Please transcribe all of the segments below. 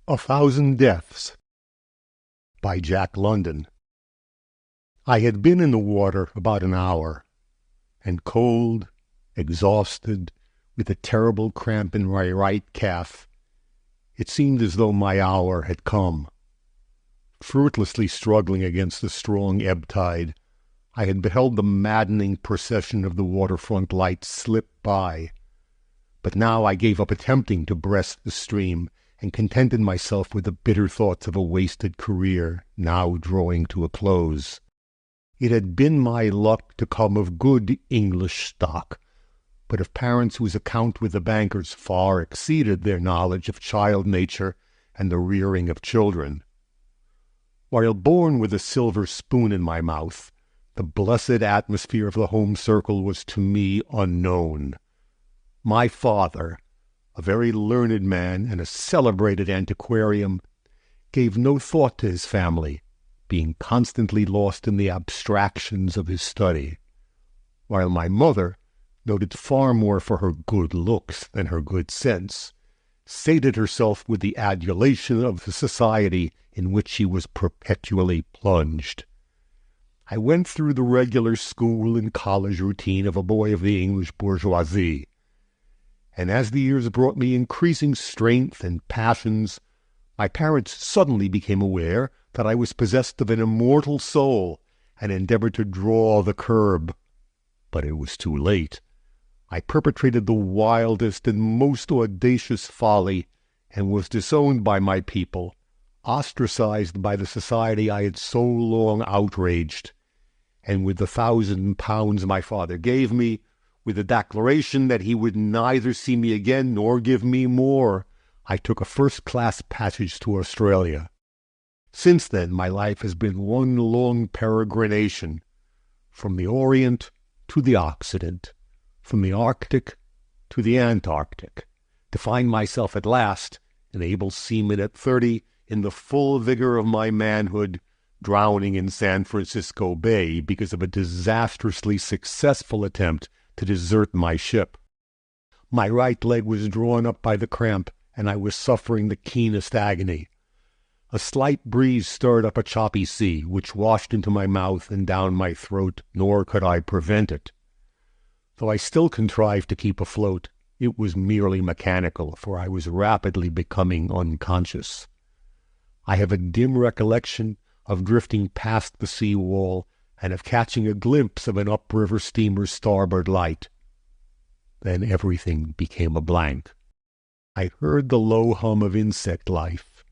1,000 Deaths by Jack London. I had been in the water about an hour, and cold, exhausted, with a terrible cramp in my right calf, it seemed as though my hour had come. Fruitlessly struggling against the strong ebb tide, I had beheld the maddening procession of the waterfront lights slip by. But now I gave up attempting to breast the stream, and contented myself with the bitter thoughts of a wasted career now drawing to a close. It had been my luck to come of good English stock, but of parents whose account with the bankers far exceeded their knowledge of child nature and the rearing of children. While born with a silver spoon in my mouth, the blessed atmosphere of the home circle was to me unknown. My father, a very learned man and a celebrated antiquarian, gave no thought to his family, being constantly lost in the abstractions of his study, while my mother, noted far more for her good looks than her good sense, sated herself with the adulation of the society in which she was perpetually plunged. I went through the regular school and college routine of a boy of the English bourgeoisie, and as the years brought me increasing strength and passions, my parents suddenly became aware that I was possessed of an immortal soul, and endeavored to draw the curb. But it was too late. I perpetrated the wildest and most audacious folly, and was disowned by my people, ostracized by the society I had so long outraged, and with the £1,000 my father gave me, with the declaration that he would neither see me again nor give me more, I took a first-class passage to Australia. Since then my life has been one long peregrination, from the Orient to the Occident, from the Arctic to the Antarctic, to find myself at last, an able seaman at 30, in the full vigor of my manhood, drowning in San Francisco Bay because of a disastrously successful attempt to desert my ship. My right leg was drawn up by the cramp, and I was suffering the keenest agony. A slight breeze stirred up a choppy sea, which washed into my mouth and down my throat, nor could I prevent it. Though I still contrived to keep afloat, it was merely mechanical, for I was rapidly becoming unconscious. I have a dim recollection of drifting past the sea wall, and of catching a glimpse of an upriver steamer's starboard light. Then everything became a blank. I heard the low hum of insect life,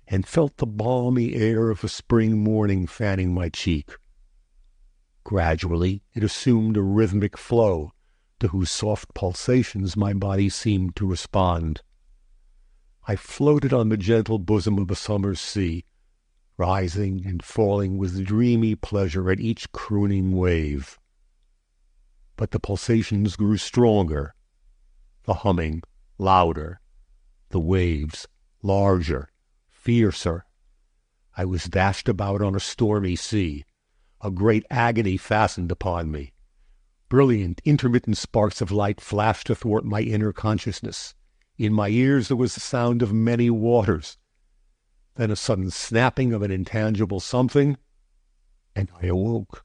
and felt the balmy air of a spring morning fanning my cheek. Gradually it assumed a rhythmic flow, to whose soft pulsations my body seemed to respond. I floated on the gentle bosom of the summer's sea, rising and falling with dreamy pleasure at each crooning wave. But the pulsations grew stronger, the humming louder, the waves larger, fiercer. I was dashed about on a stormy sea. A great agony fastened upon me. Brilliant, intermittent sparks of light flashed athwart my inner consciousness. In my ears there was the sound of many waters. Then a sudden snapping of an intangible something, and I awoke.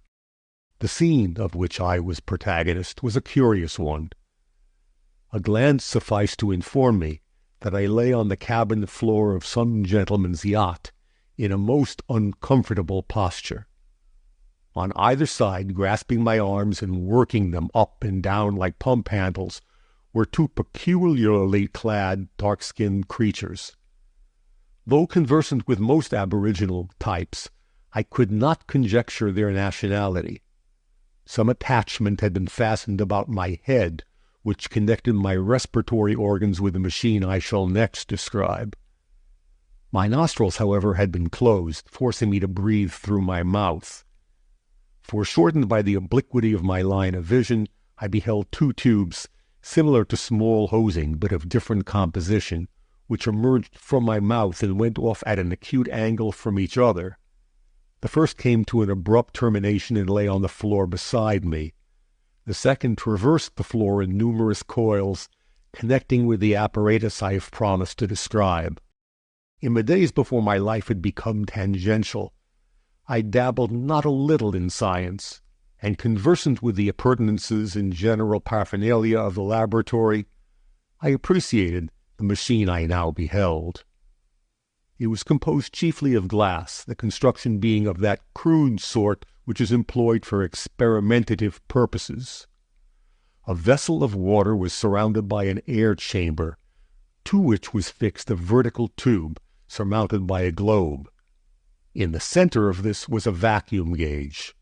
The scene of which I was protagonist was a curious one. A glance sufficed to inform me that I lay on the cabin floor of some gentleman's yacht, in a most uncomfortable posture. On either side, grasping my arms and working them up and down like pump handles, were two peculiarly clad, dark-skinned creatures. Though conversant with most aboriginal types, I could not conjecture their nationality. Some attachment had been fastened about my head, which connected my respiratory organs with the machine I shall next describe. My nostrils, however, had been closed, forcing me to breathe through my mouth. Foreshortened by the obliquity of my line of vision, I beheld two tubes, similar to small hosing, but of different composition, which emerged from my mouth and went off at an acute angle from each other. The first came to an abrupt termination and lay on the floor beside me. The second traversed the floor in numerous coils, connecting with the apparatus I have promised to describe. In the days before my life had become tangential, I dabbled not a little in science, and conversant with the appurtenances and general paraphernalia of the laboratory, I appreciated the machine I now beheld. It was composed chiefly of glass, the construction being of that crude sort which is employed for experimentative purposes. A vessel of water was surrounded by an air chamber, to which was fixed a vertical tube surmounted by a globe. In the center of this was a vacuum gauge.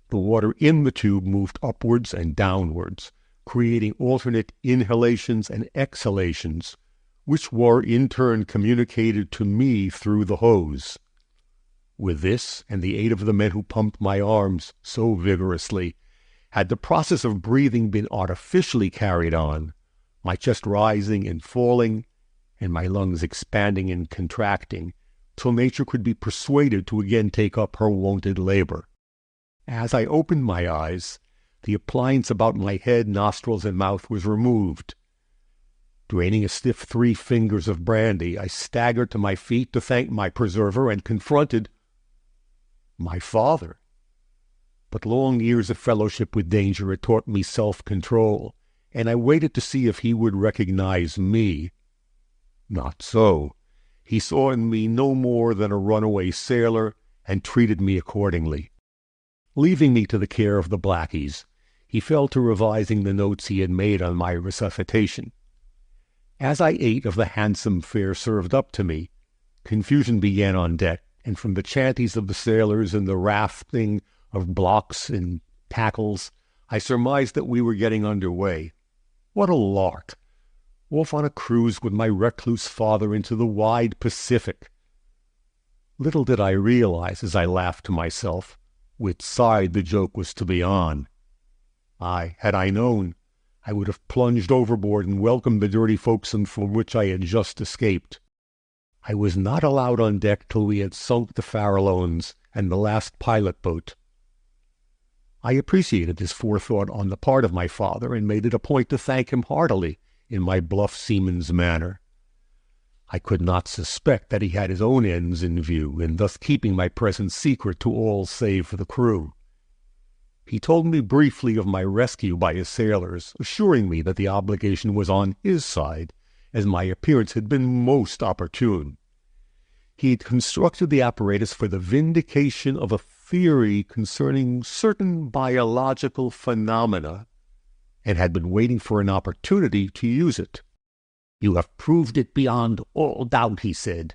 The water in the tube moved upwards and downwards, creating alternate inhalations and exhalations, which were in turn communicated to me through the hose. With this, and the aid of the men who pumped my arms so vigorously, had the process of breathing been artificially carried on, my chest rising and falling, and my lungs expanding and contracting, till nature could be persuaded to again take up her wonted labor. As I opened my eyes, the appliance about my head, nostrils, and mouth was removed. Draining a stiff 3 fingers of brandy, I staggered to my feet to thank my preserver and confronted my father. But long years of fellowship with danger had taught me self-control, and I waited to see if he would recognize me. Not so. He saw in me no more than a runaway sailor, and treated me accordingly. Leaving me to the care of the blackies, he fell to revising the notes he had made on my resuscitation. As I ate of the handsome fare served up to me, confusion began on deck, and from the chanties of the sailors and the rafting of blocks and tackles, I surmised that we were getting under way. What a lark! Off on a cruise with my recluse father into the wide Pacific. Little did I realize, as I laughed to myself, which side the joke was to be on. Had I known, I would have plunged overboard and welcomed the dirty forecastle from which I had just escaped. I was not allowed on deck till we had sunk the Farallones and the last pilot boat. I appreciated this forethought on the part of my father, and made it a point to thank him heartily in my bluff seaman's manner. I could not suspect that he had his own ends in view, in thus keeping my presence secret to all save for the crew. He told me briefly of my rescue by his sailors, assuring me that the obligation was on his side, as my appearance had been most opportune. He had constructed the apparatus for the vindication of a theory concerning certain biological phenomena, and had been waiting for an opportunity to use it. "You have proved it beyond all doubt," he said,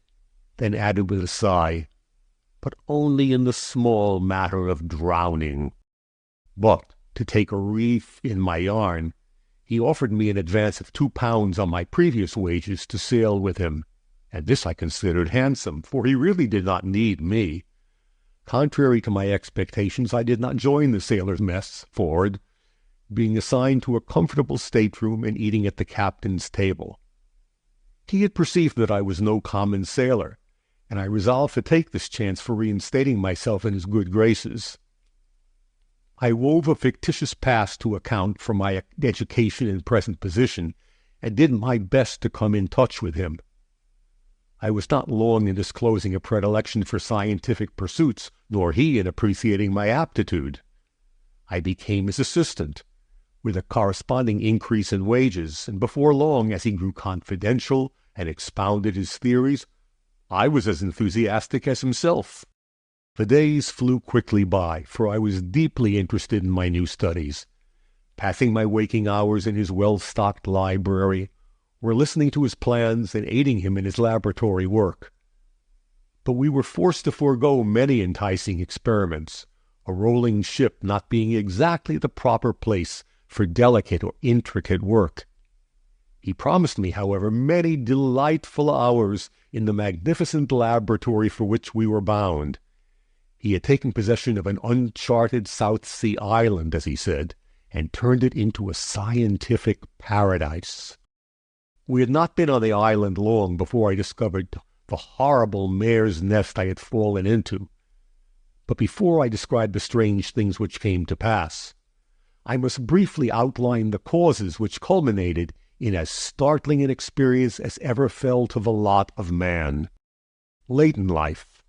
then added with a sigh, "but only in the small matter of drowning." But, to take a reef in my yarn, he offered me an advance of £2 on my previous wages to sail with him, and this I considered handsome, for he really did not need me. Contrary to my expectations, I did not join the sailors' mess forward, being assigned to a comfortable stateroom and eating at the captain's table. He had perceived that I was no common sailor, and I resolved to take this chance for reinstating myself in his good graces. I wove a fictitious past to account for my education and present position, and did my best to come in touch with him. I was not long in disclosing a predilection for scientific pursuits, nor he in appreciating my aptitude. I became his assistant, with a corresponding increase in wages, and before long, as he grew confidential and expounded his theories, I was as enthusiastic as himself. The days flew quickly by, for I was deeply interested in my new studies, passing my waking hours in his well-stocked library, or listening to his plans and aiding him in his laboratory work. But we were forced to forego many enticing experiments, a rolling ship not being exactly the proper place for delicate or intricate work. He promised me, however, many delightful hours in the magnificent laboratory for which we were bound. He had taken possession of an uncharted South Sea island, as he said, and turned it into a scientific paradise. We had not been on the island long before I discovered the horrible mare's nest I had fallen into. But before I describe the strange things which came to pass, I must briefly outline the causes which culminated in as startling an experience as ever fell to the lot of man. Late in life,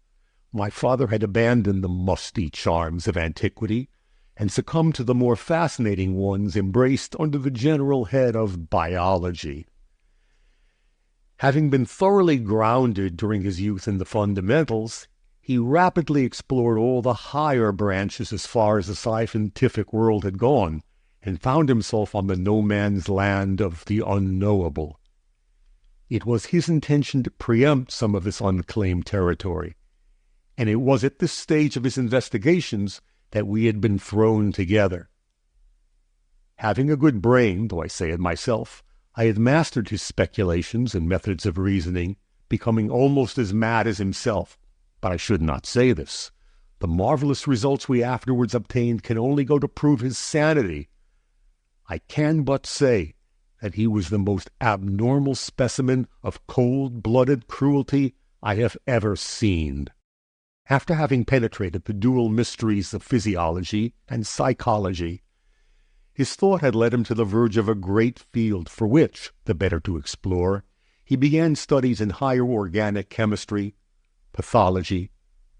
my father had abandoned the musty charms of antiquity and succumbed to the more fascinating ones embraced under the general head of biology. Having been thoroughly grounded during his youth in the fundamentals, he rapidly explored all the higher branches as far as the scientific world had gone, and found himself on the no-man's land of the unknowable. It was his intention to preempt some of this unclaimed territory, and it was at this stage of his investigations that we had been thrown together. Having a good brain, though I say it myself, I had mastered his speculations and methods of reasoning, becoming almost as mad as himself. But I should not say this. The marvelous results we afterwards obtained can only go to prove his sanity. I can but say that he was the most abnormal specimen of cold-blooded cruelty I have ever seen. After having penetrated the dual mysteries of physiology and psychology, his thought had led him to the verge of a great field for which, the better to explore, he began studies in higher organic chemistry, pathology,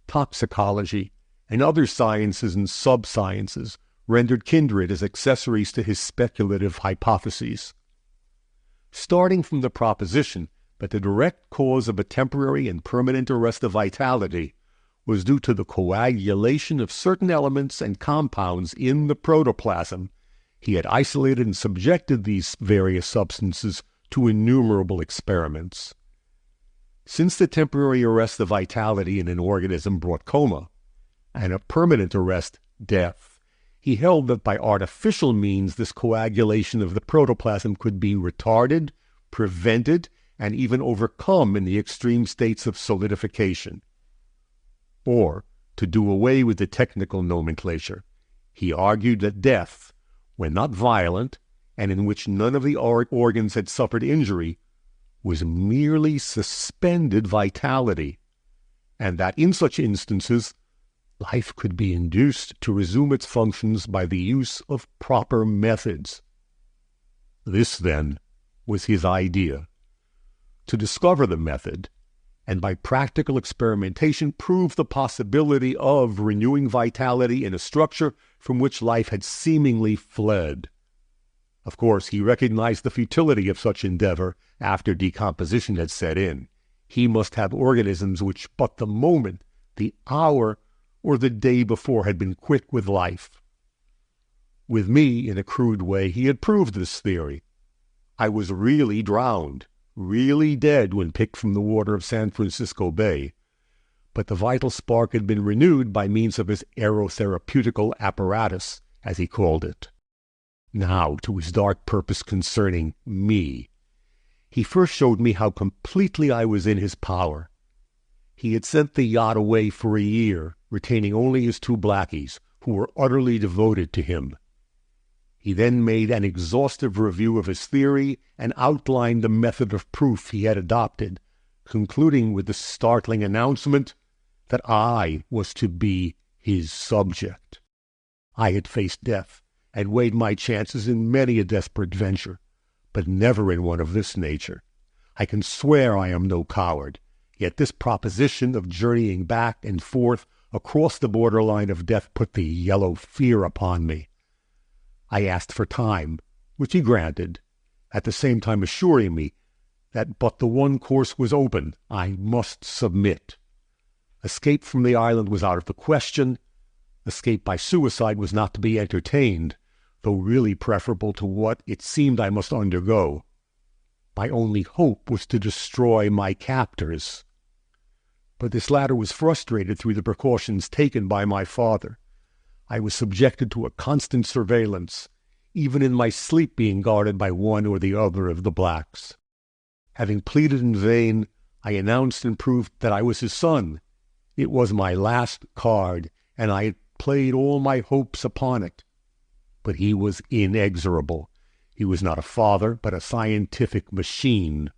toxicology, and other sciences and sub-sciences rendered kindred as accessories to his speculative hypotheses. Starting from the proposition that the direct cause of a temporary and permanent arrest of vitality was due to the coagulation of certain elements and compounds in the protoplasm, he had isolated and subjected these various substances to innumerable experiments. Since the temporary arrest of vitality in an organism brought coma, and a permanent arrest, death, he held that by artificial means this coagulation of the protoplasm could be retarded, prevented, and even overcome in the extreme states of solidification. Or, to do away with the technical nomenclature, he argued that death, when not violent, and in which none of the organs had suffered injury, was merely suspended vitality, and that in such instances life could be induced to resume its functions by the use of proper methods. This, then, was his idea: to discover the method, and by practical experimentation prove the possibility of renewing vitality in a structure from which life had seemingly fled. Of course, he recognized the futility of such endeavor after decomposition had set in. He must have organisms which but the moment, the hour, or the day before had been quick with life. With me, in a crude way, he had proved this theory. I was really drowned, really dead when picked from the water of San Francisco Bay, but the vital spark had been renewed by means of his aerotherapeutical apparatus, as he called it. Now to his dark purpose concerning me. He first showed me how completely I was in his power. He had sent the yacht away for a year, retaining only his 2 blackies, who were utterly devoted to him. He then made an exhaustive review of his theory and outlined the method of proof he had adopted, concluding with the startling announcement that I was to be his subject. I had faced death and weighed my chances in many a desperate venture, but never in one of this nature. I can swear I am no coward, yet this proposition of journeying back and forth across the borderline of death put the yellow fear upon me. I asked for time, which he granted, at the same time assuring me that but the one course was open: I must submit. Escape from the island was out of the question. Escape by suicide was not to be entertained, though really preferable to what it seemed I must undergo. My only hope was to destroy my captors. But this latter was frustrated through the precautions taken by my father. I was subjected to a constant surveillance, even in my sleep being guarded by one or the other of the blacks. Having pleaded in vain, I announced and proved that I was his son. It was my last card, and I had played all my hopes upon it. But he was inexorable. He was not a father, but a scientific machine.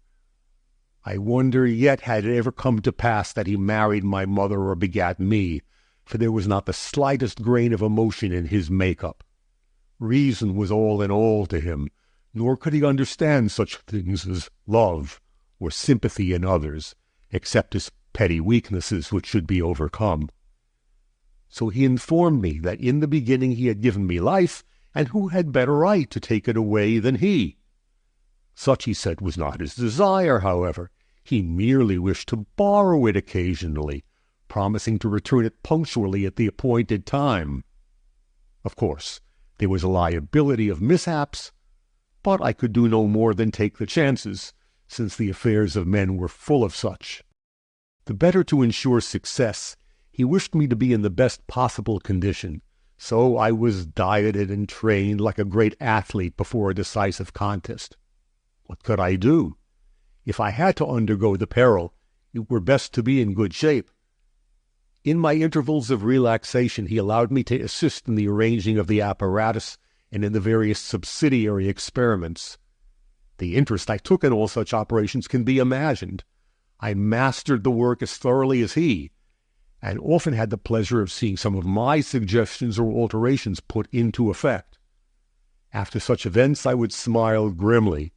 I wonder yet had it ever come to pass that he married my mother or begat me, for there was not the slightest grain of emotion in his make-up. Reason was all in all to him, nor could he understand such things as love or sympathy in others, except as petty weaknesses which should be overcome. So he informed me that in the beginning he had given me life, and who had better right to take it away than he? Such, he said, was not his desire, however. He merely wished to borrow it occasionally, promising to return it punctually at the appointed time. Of course, there was a liability of mishaps, but I could do no more than take the chances, since the affairs of men were full of such. The better to ensure success, he wished me to be in the best possible condition, so I was dieted and trained like a great athlete before a decisive contest. What could I do? If I had to undergo the peril, it were best to be in good shape. In my intervals of relaxation, he allowed me to assist in the arranging of the apparatus and in the various subsidiary experiments. The interest I took in all such operations can be imagined. I mastered the work as thoroughly as he, and often had the pleasure of seeing some of my suggestions or alterations put into effect. After such events I would smile grimly,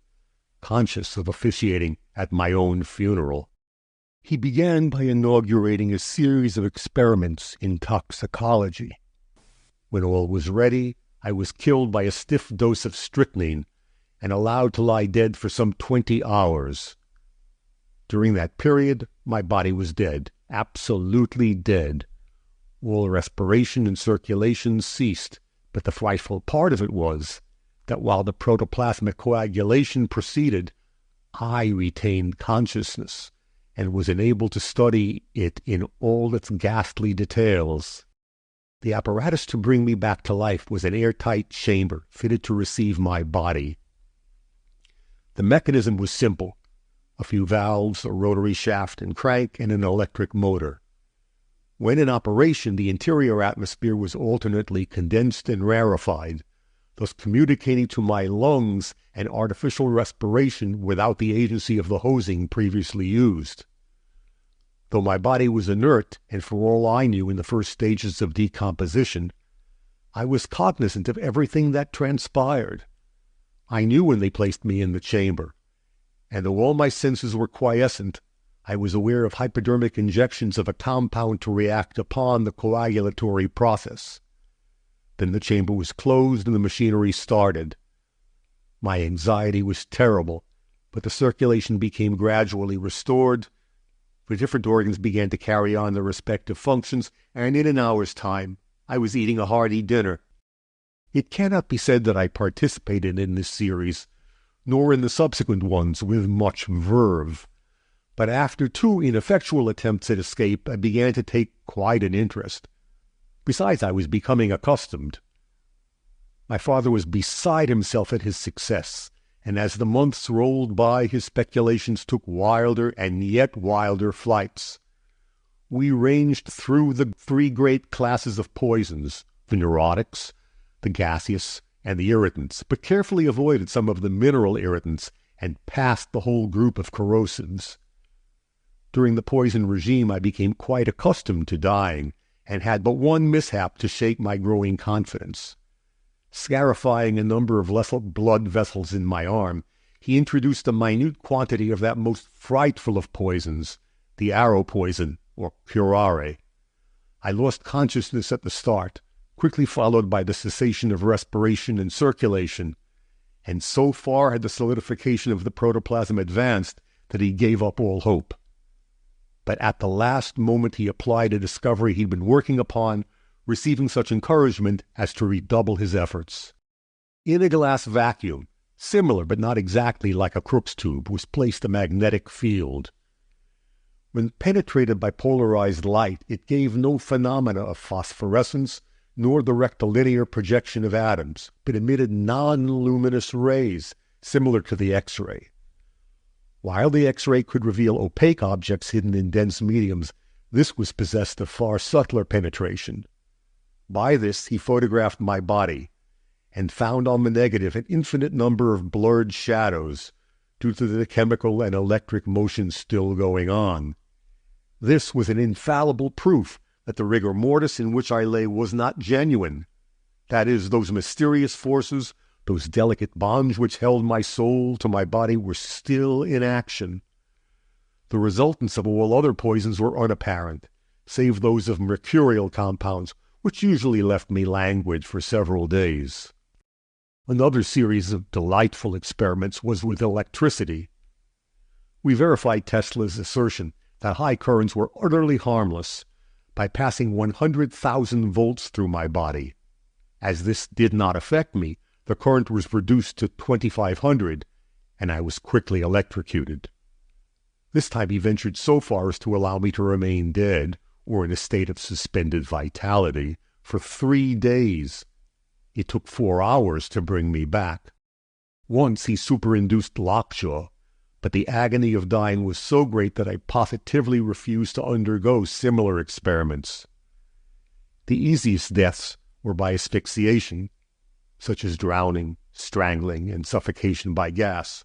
conscious of officiating at my own funeral. He began by inaugurating a series of experiments in toxicology. When all was ready, I was killed by a stiff dose of strychnine and allowed to lie dead for some 20 hours. During that period, my body was dead, absolutely dead. All respiration and circulation ceased, but the frightful part of it was that while the protoplasmic coagulation proceeded, I retained consciousness and was enabled to study it in all its ghastly details. The apparatus to bring me back to life was an airtight chamber fitted to receive my body. The mechanism was simple: a few valves, a rotary shaft and crank, and an electric motor. When in operation, the interior atmosphere was alternately condensed and rarefied, thus communicating to my lungs an artificial respiration without the agency of the hosing previously used. Though my body was inert, and for all I knew in the first stages of decomposition, I was cognizant of everything that transpired. I knew when they placed me in the chamber, and though all my senses were quiescent, I was aware of hypodermic injections of a compound to react upon the coagulatory process. Then the chamber was closed and the machinery started. My anxiety was terrible, but the circulation became gradually restored. The different organs began to carry on their respective functions, and in an hour's time I was eating a hearty dinner. It cannot be said that I participated in this series, nor in the subsequent ones, with much verve. But after 2 ineffectual attempts at escape, I began to take quite an interest. Besides, I was becoming accustomed. My father was beside himself at his success, and as the months rolled by, his speculations took wilder and yet wilder flights. We ranged through the 3 great classes of poisons, the neurotics, the gaseous, and the irritants, but carefully avoided some of the mineral irritants and passed the whole group of corrosives. During the poison regime, I became quite accustomed to dying, and had but one mishap to shake my growing confidence. Scarifying a number of lethal blood vessels in my arm, he introduced a minute quantity of that most frightful of poisons, the arrow poison, or curare. I lost consciousness at the start, quickly followed by the cessation of respiration and circulation, and so far had the solidification of the protoplasm advanced that he gave up all hope. But at the last moment he applied a discovery he'd been working upon, receiving such encouragement as to redouble his efforts. In a glass vacuum, similar but not exactly like a Crookes tube, was placed a magnetic field. When penetrated by polarized light, it gave no phenomena of phosphorescence, nor the rectilinear projection of atoms, but emitted non-luminous rays, similar to the X-ray. While the X-ray could reveal opaque objects hidden in dense mediums, this was possessed of far subtler penetration. By this he photographed my body, and found on the negative an infinite number of blurred shadows, due to the chemical and electric motion still going on. This was an infallible proof that the rigor mortis in which I lay was not genuine. That is, those mysterious forces, those delicate bonds which held my soul to my body, were still in action. The resultants of all other poisons were unapparent, save those of mercurial compounds, which usually left me languid for several days. Another series of delightful experiments was with electricity. We verified Tesla's assertion that high currents were utterly harmless by passing 100,000 volts through my body. As this did not affect me, the current was reduced to 2,500, and I was quickly electrocuted. This time he ventured so far as to allow me to remain dead, or in a state of suspended vitality, for 3 days. It took 4 hours to bring me back. Once he superinduced lockjaw, but the agony of dying was so great that I positively refused to undergo similar experiments. The easiest deaths were by asphyxiation, such as drowning, strangling, and suffocation by gas,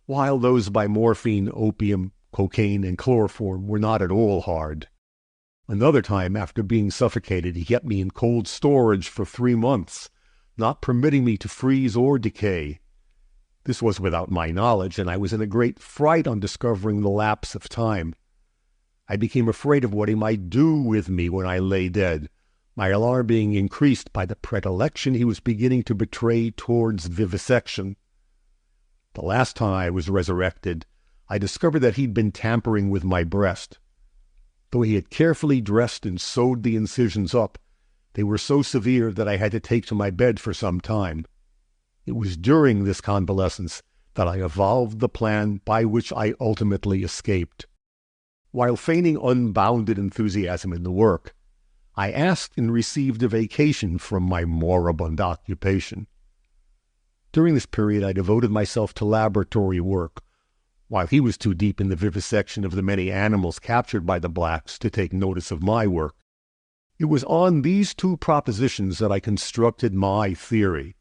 while those by morphine, opium, cocaine, and chloroform were not at all hard. Another time, after being suffocated, he kept me in cold storage for 3 months, not permitting me to freeze or decay. This was without my knowledge, and I was in a great fright on discovering the lapse of time. I became afraid of what he might do with me when I lay dead, my alarm being increased by the predilection he was beginning to betray towards vivisection. The last time I was resurrected, I discovered that he'd been tampering with my breast. Though he had carefully dressed and sewed the incisions up, they were so severe that I had to take to my bed for some time. It was during this convalescence that I evolved the plan by which I ultimately escaped. While feigning unbounded enthusiasm in the work, I asked and received a vacation from my moribund occupation. During this period I devoted myself to laboratory work, while he was too deep in the vivisection of the many animals captured by the blacks to take notice of my work. It was on these 2 propositions that I constructed my theory.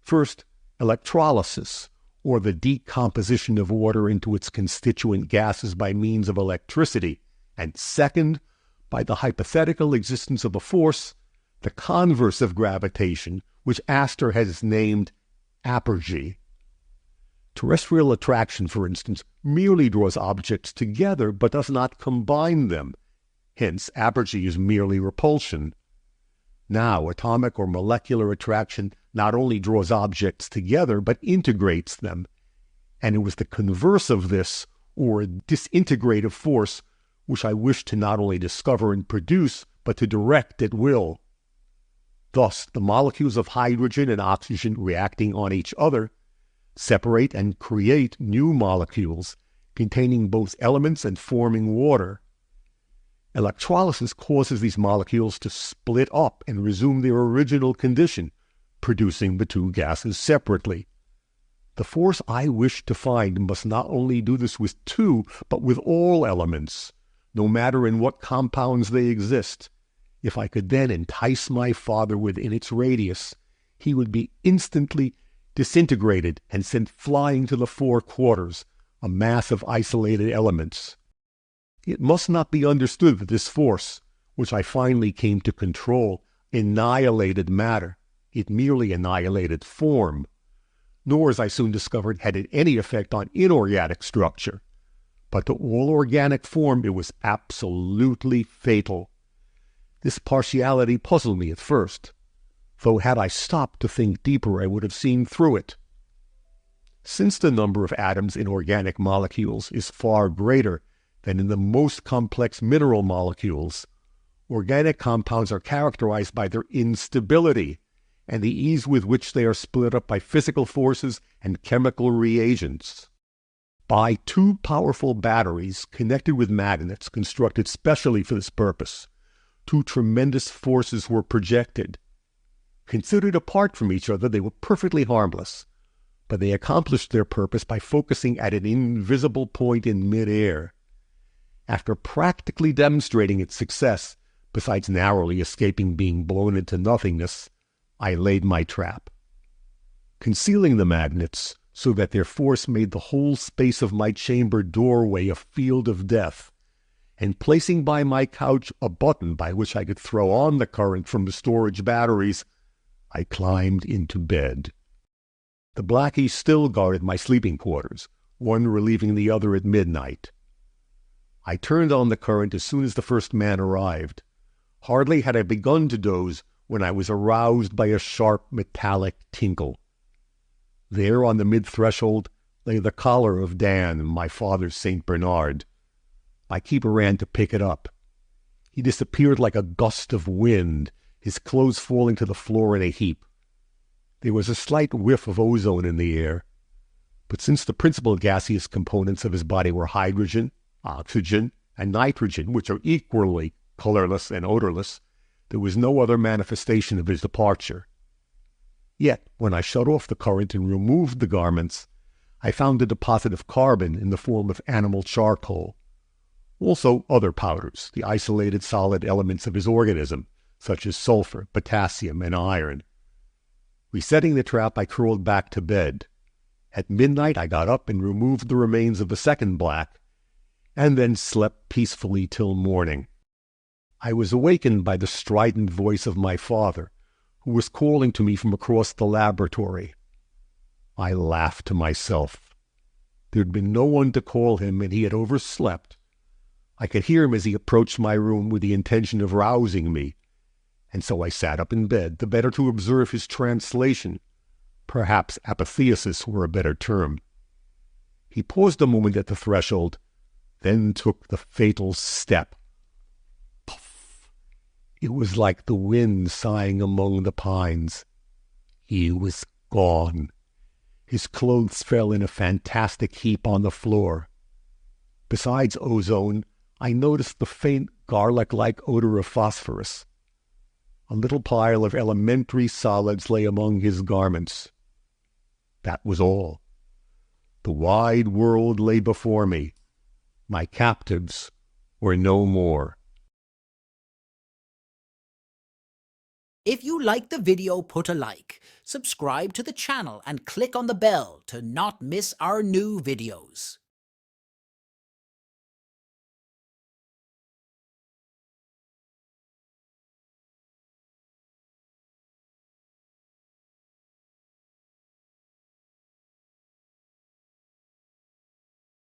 First, electrolysis, or the decomposition of water into its constituent gases by means of electricity, and second, by the hypothetical existence of a force, the converse of gravitation, which Astor has named apergy. Terrestrial attraction, for instance, merely draws objects together but does not combine them. Hence, apergy is merely repulsion. Now, atomic or molecular attraction not only draws objects together but integrates them, and it was the converse of this, or disintegrative force, which I wished to not only discover and produce, but to direct at will. Thus, the molecules of hydrogen and oxygen reacting on each other separate and create new molecules containing both elements and forming water. Electrolysis causes these molecules to split up and resume their original condition, producing the 2 gases separately. The force I wish to find must not only do this with 2, but with all elements, no matter in what compounds they exist. If I could then entice my father within its radius, he would be instantly disintegrated and sent flying to the 4 quarters, a mass of isolated elements. It must not be understood that this force, which I finally came to control, annihilated matter. It merely annihilated form. Nor, as I soon discovered, had it any effect on inorganic structure. But to all organic form it was absolutely fatal. This partiality puzzled me at first, though had I stopped to think deeper I would have seen through it. Since the number of atoms in organic molecules is far greater than in the most complex mineral molecules, organic compounds are characterized by their instability and the ease with which they are split up by physical forces and chemical reagents. By 2 powerful batteries connected with magnets constructed specially for this purpose, 2 tremendous forces were projected. Considered apart from each other, they were perfectly harmless, but they accomplished their purpose by focusing at an invisible point in midair. After practically demonstrating its success, besides narrowly escaping being blown into nothingness, I laid my trap. Concealing the magnets so that their force made the whole space of my chamber doorway a field of death, and placing by my couch a button by which I could throw on the current from the storage batteries, I climbed into bed. The blackies still guarded my sleeping quarters, one relieving the other at midnight. I turned on the current as soon as the first man arrived. Hardly had I begun to doze when I was aroused by a sharp metallic tinkle. There on the mid-threshold lay the collar of Dan, my father's St. Bernard. My keeper ran to pick it up. He disappeared like a gust of wind, his clothes falling to the floor in a heap. There was a slight whiff of ozone in the air, but since the principal gaseous components of his body were hydrogen, oxygen, and nitrogen, which are equally colorless and odorless, there was no other manifestation of his departure. Yet, when I shut off the current and removed the garments, I found a deposit of carbon in the form of animal charcoal. Also other powders, the isolated solid elements of his organism, such as sulfur, potassium, and iron. Resetting the trap, I crawled back to bed. At midnight, I got up and removed the remains of the second black, and then slept peacefully till morning. I was awakened by the strident voice of my father, who was calling to me from across the laboratory. I laughed to myself. There had been no one to call him, and he had overslept. I could hear him as he approached my room with the intention of rousing me, and so I sat up in bed, the better to observe his translation. Perhaps apotheosis were a better term. He paused a moment at the threshold, then took the fatal step. Puff! It was like the wind sighing among the pines. He was gone. His clothes fell in a fantastic heap on the floor. Besides ozone, I noticed the faint garlic-like odor of phosphorus. A little pile of elementary solids lay among his garments. That was all. The wide world lay before me. My captives were no more. If you liked the video, put a like, subscribe to the channel and click on the bell to not miss our new videos.